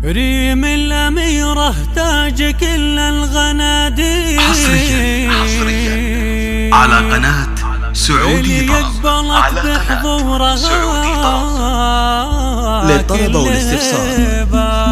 ريم الأميرة تاج كل الغنادير، حصريا على قناة سعودي طرب، على قناة سعودي طرب. للطلب والاستفسار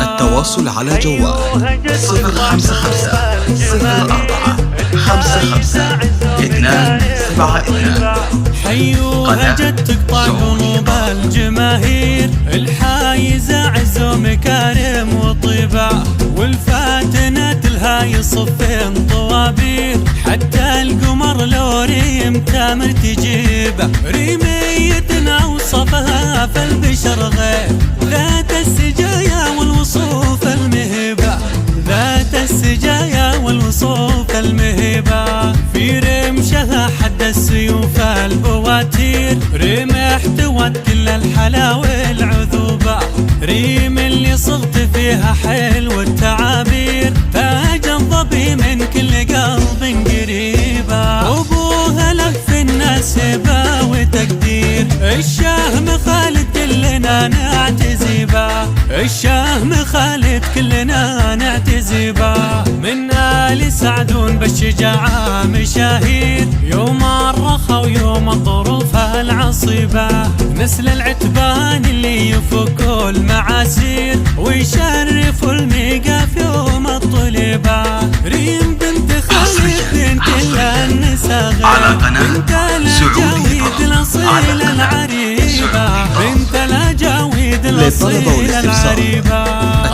التواصل على جوال 055 04 55 272. حيوها جد تقطع قلوب الجماهير، الحايزة عز ومكارم وطباع، والفاتنة الهاي صفين طوابير، حتى القمر لو ريم تامر تجيبه، ريمية اوصفها فالبشر غير، ذات السجايا والوصوف المهبة، ذات السجايا والوصوف المهبة، في رمشها حد السيوف البواتير، ريم احتوت كل الحلاوة العذوبة، ريم اللي صغت فيها حلو التعابير، تاج الظبي من كل قلب قريبة، وابوها له في الناس هبة وتقدير، الشهم خالد كلنا نعتزي به، الشهم خالد كلنا نعتزي به، من آل سعدون بالشجاعة مشاهير، يوم الرخا ويوم الظروف العصيبة، نسل العتبان اللي يفكوا المعاسير، ويشرفوا الميقاف يوم الطلبة، ريم بنت خالد بنت كل النساء غير، بنت الأجاويد الأصيل العريبة، بنت الأجاويد الأصيل العريبة،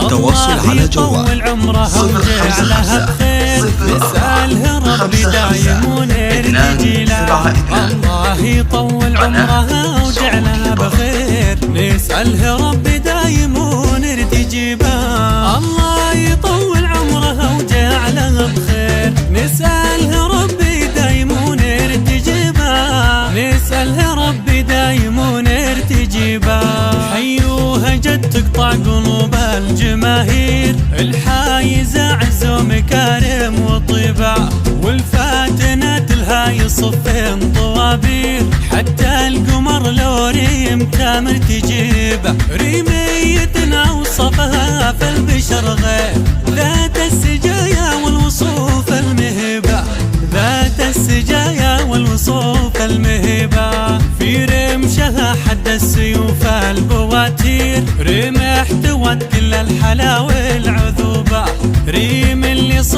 التواصل على جوال يطول عمرها وجعلها بخير، نسأله ربي دايم ونرتجي له، الله يطول عمرها وجعلها بخير، نسأله ربي دايم ونرتجي به، الله يطول عمرها وجعلها بخير، نسأله ربي دايم ونرتجي به، نسأله ربي دايم ونرتجي به، حيوها جد تقطع قلوب الجماهير، الحايزة عز ومكارم وطباع، والفاتنة الهاي صفين طوابير، حتى القمر لو ريم تامر تجيبه، ريمية اوصفها فالبشر غير، ذات السجايا والوصوف المهبة، ذات السجايا والوصوف المهبة، في رمشها حد السيوف البواتير، ريم احتوت كل الحلاوة العذوبة، ريم اللي